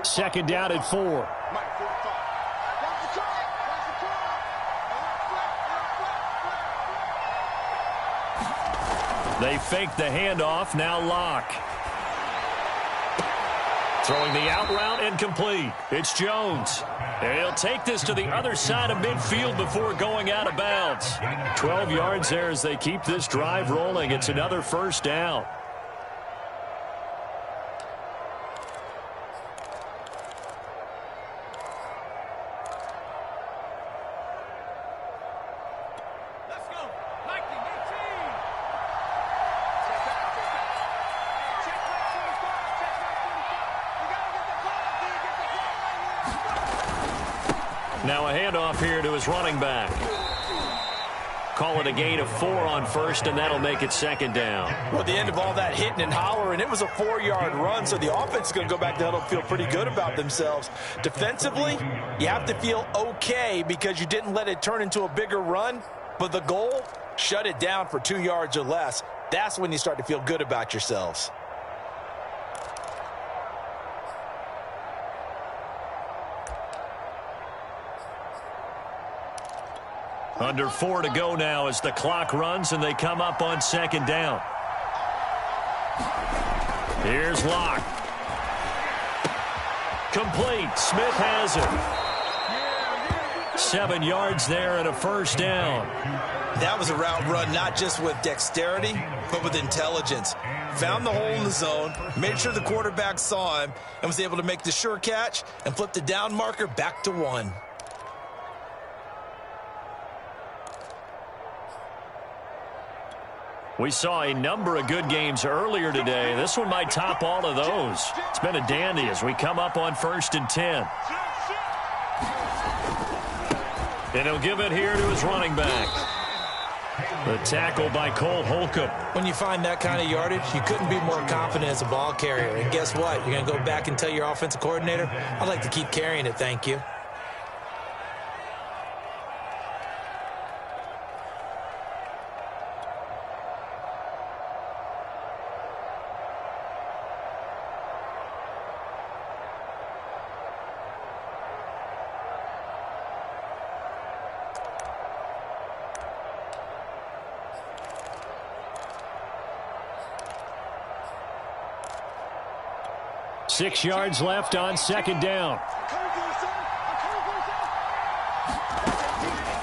Second down at 4. Mike, 45. Watch the car. Watch the car. They fake the handoff. Now Locke. Throwing the out route and complete. It's Jones. And he'll take this to the other side of midfield before going out of bounds. 12 yards there as they keep this drive rolling. It's another first down. Now a handoff here to his running back. Call it a gain of 4 on first, and that'll make it second down. Well, at the end of all that hitting and hollering, it was a 4-yard run, so the offense is going to go back to huddle and feel pretty good about themselves. Defensively, you have to feel okay because you didn't let it turn into a bigger run, but the goal, shut it down for 2 yards or less. That's when you start to feel good about yourselves. Under 4 to go now as the clock runs and they come up on second down. Here's Locke. Complete. Smith has it. 7 yards there and a first down. That was a route run not just with dexterity, but with intelligence. Found the hole in the zone, made sure the quarterback saw him, and was able to make the sure catch and flip the down marker back to 1. We saw a number of good games earlier today. This one might top all of those. It's been a dandy as we come up on first and 10. And he'll give it here to his running back. The tackle by Cole Holcomb. When you find that kind of yardage, you couldn't be more confident as a ball carrier. And guess what? You're going to go back and tell your offensive coordinator, I'd like to keep carrying it, thank you. Six yards left on second down.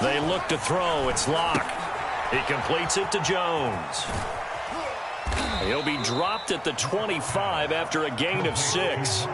They look to throw. It's Locke. He completes it to Jones. He'll be dropped at the 25 after a gain of 6.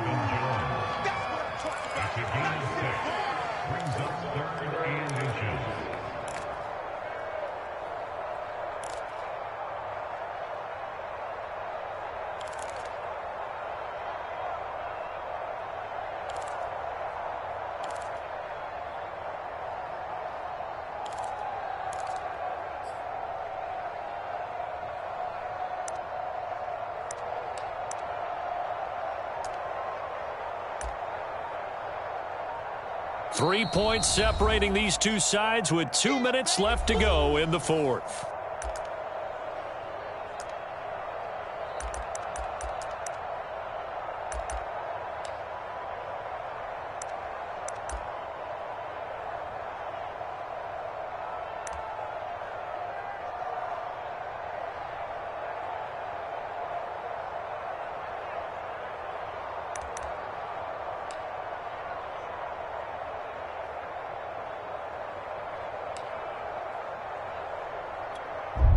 Three points separating these two sides with 2 minutes left to go in the fourth.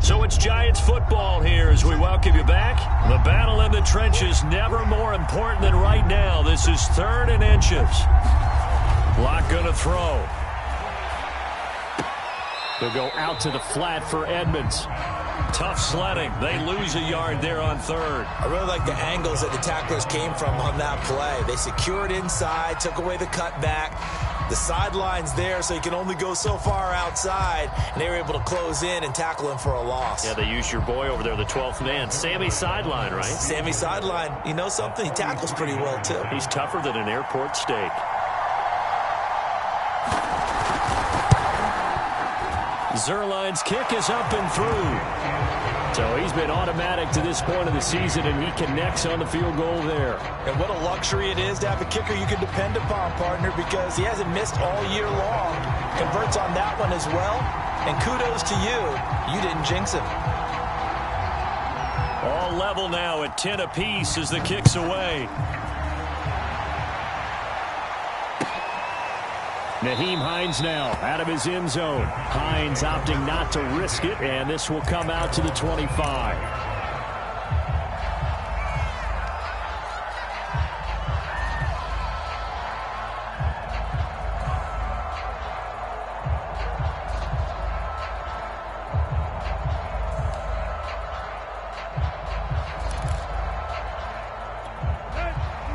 So it's Giants football here as we welcome you back. The battle in the trenches never more important than right now. This is 3rd and inches. Lock going to throw. They'll go out to the flat for Edmonds. Tough sledding. They lose a yard there on 3rd. I really like the angles that the tacklers came from on that play. They secured inside, took away the cutback. The sideline's there, so you can only go so far outside, and they were able to close in and tackle him for a loss. Yeah, they used your boy over there, the 12th man. Sammy Sideline, right? Sammy Sideline. You know something? He tackles pretty well, too. He's tougher than an airport steak. Zerline's kick is up and through. So he's been automatic to this point of the season, and he connects on the field goal there. And what a luxury it is to have a kicker you can depend upon, partner, because he hasn't missed all year long. Converts on that one as well. And kudos to you. You didn't jinx him. All level now at 10 apiece as the kick's away. Nyheim Hines now out of his end zone. Hines opting not to risk it, and this will come out to the 25.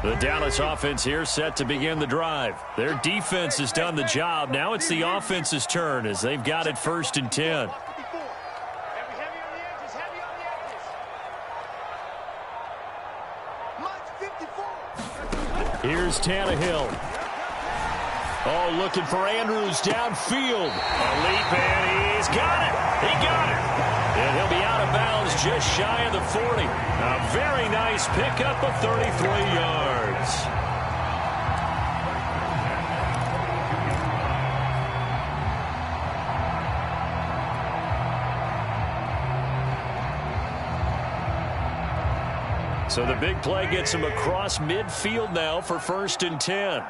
The Dallas offense here set to begin the drive. Their defense has done the job. Now it's the offense's turn as they've got it 1st and 10. Here's Tannehill. Oh, looking for Andrews downfield. A leap, and he's got it. He got it. And he'll be out of bounds just shy of the 40. A very nice pickup of 33 yards. So the big play gets him across midfield now for 1st and 10.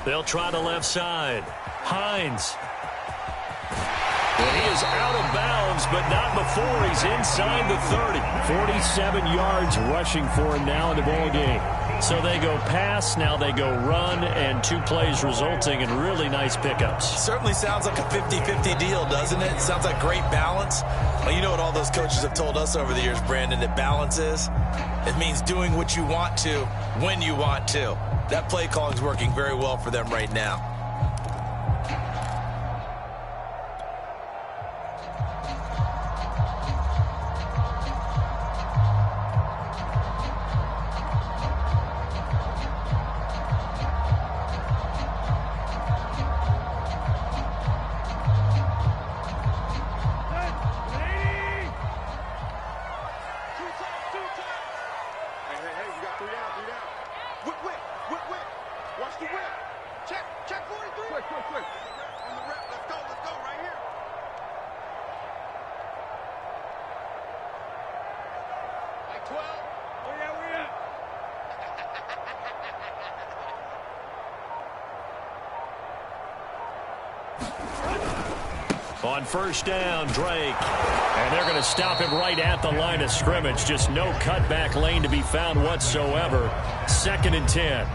They'll try the left side. Hines. And he is out of bounds, but not before he's inside the 30. 47 yards rushing for him now in the ball game. So they go pass, now they go run, and 2 plays resulting in really nice pickups. Certainly sounds like a 50-50 deal, doesn't it? Sounds like great balance. Well, you know what all those coaches have told us over the years, Brandon, that balance is? It means doing what you want to when you want to. That play calling is working very well for them right now. On 1st down, Drake. And they're going to stop him right at the line of scrimmage. Just no cutback lane to be found whatsoever. 2nd and 10.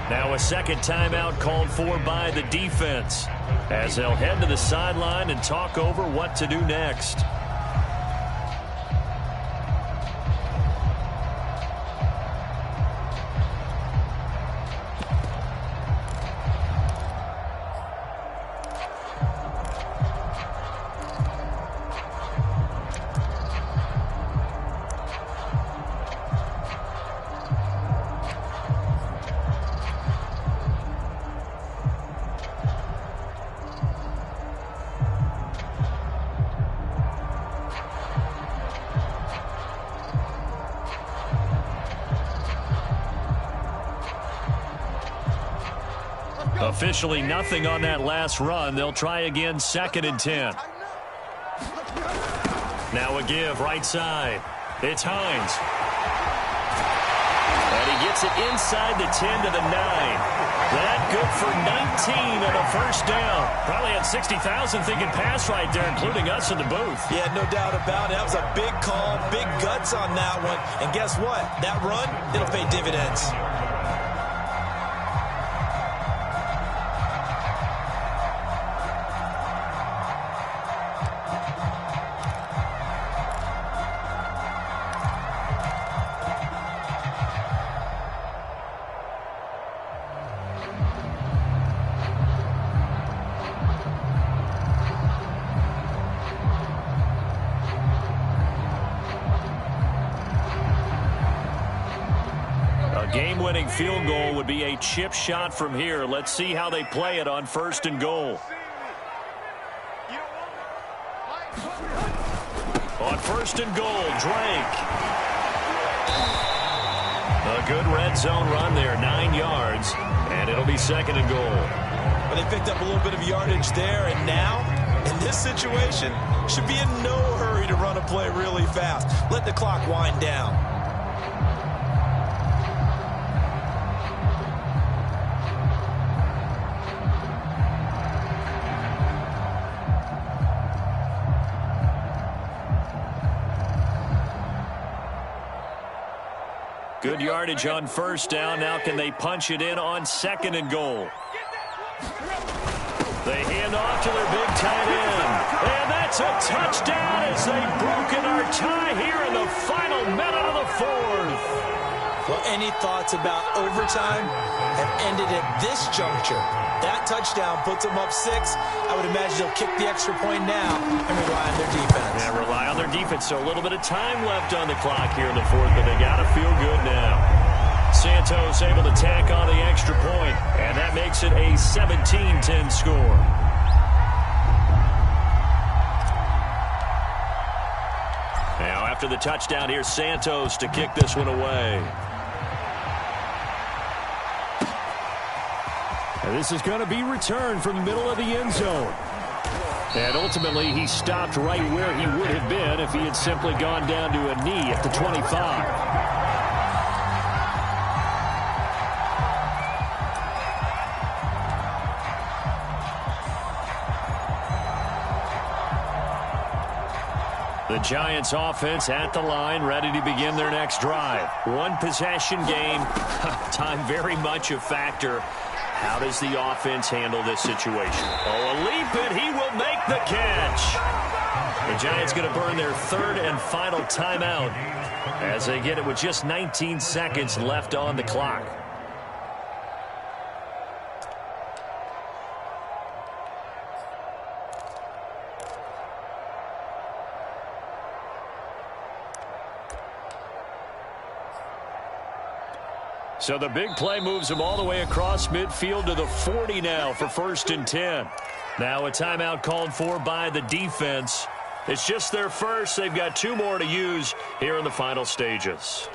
Now a second timeout called for by the defense as they'll head to the sideline and talk over what to do next. Officially nothing on that last run. They'll try again 2nd and 10. Now a give right side. It's Hines. And he gets it inside the 10 to the 9. That good for 19 and a first down. Probably had 60,000 thinking pass right there, including us in the booth. Yeah, no doubt about it. That was a big call, big guts on that one. And guess what? That run, it'll pay dividends. Game-winning field goal would be a chip shot from here. Let's see how they play it on 1st and goal. On 1st and goal, Drake. A good red zone run there, 9 yards, and it'll be 2nd and goal. But they picked up a little bit of yardage there, and now, in this situation, should be in no hurry to run a play really fast. Let the clock wind down. Good yardage on 1st down. Now can they punch it in on 2nd and goal? They hand off to their big tight end. And that's a touchdown as they've broken our tie here in the final minute of the 4th. Well, any thoughts about overtime have ended at this juncture. That touchdown puts them up 6. I would imagine they'll kick the extra point now and rely on their defense. Yeah, rely on their defense. So a little bit of time left on the clock here in the 4th, but they got to feel good now. Santos able to tack on the extra point, and that makes it a 17-10 score. Now after the touchdown, here's Santos to kick this one away. And this is going to be returned from the middle of the end zone. And ultimately, he stopped right where he would have been if he had simply gone down to a knee at the 25. The Giants offense at the line, ready to begin their next drive. One possession game, time very much a factor. How does the offense handle this situation? Oh, a leap, and he will make the catch. The Giants going to burn their 3rd and final timeout as they get it with just 19 seconds left on the clock. So the big play moves them all the way across midfield to the 40 now for 1st and 10. Now a timeout called for by the defense. It's just their first. They've got 2 more to use here in the final stages.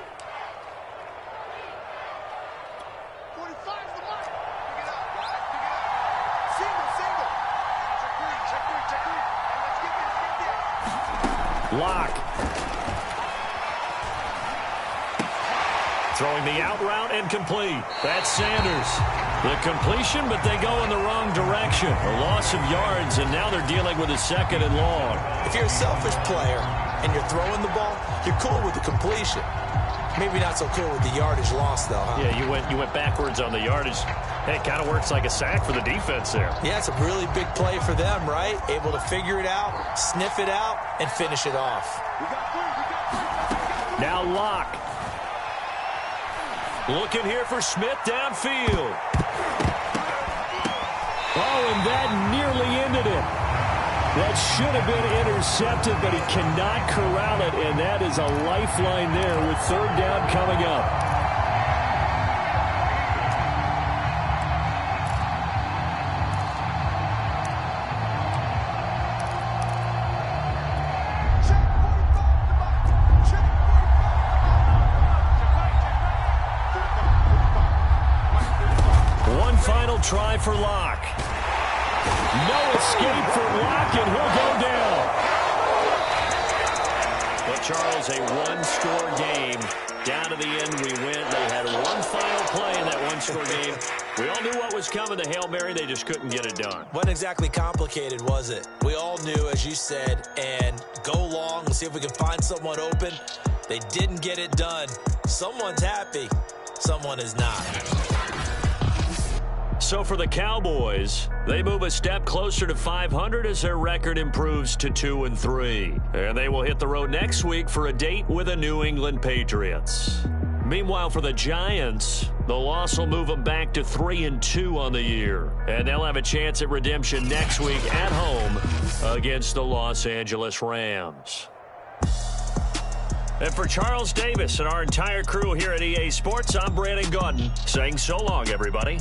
Lock. Throwing the out route and complete. That's Sanders. The completion, but they go in the wrong direction. A loss of yards, and now they're dealing with a 2nd and long. If you're a selfish player and you're throwing the ball, you're cool with the completion. Maybe not so cool with the yardage loss, though, huh? Yeah, you went backwards on the yardage. Hey, it kind of works like a sack for the defense there. Yeah, it's a really big play for them, right? Able to figure it out, sniff it out, and finish it off. Now Lock. Looking here for Smith downfield. Oh, and that nearly ended it. That should have been intercepted, but he cannot corral it, and that is a lifeline there with 3rd down coming up. Final try for Locke. No escape for Locke, and he'll go down. was a one-score game. Down to the end we went. They had one final play in that one-score game. We all knew what was coming. The Hail Mary, they just couldn't get it done. Wasn't exactly complicated, was it? We all knew, as you said, and go long and see if we can find someone open. They didn't get it done. Someone's happy. Someone is not. So for the Cowboys, they move a step closer to 500 as their record improves to 2-3. And they will hit the road next week for a date with the New England Patriots. Meanwhile, for the Giants, the loss will move them back to 3-2 on the year. And they'll have a chance at redemption next week at home against the Los Angeles Rams. And for Charles Davis and our entire crew here at EA Sports, I'm Brandon Gaudin saying so long, everybody.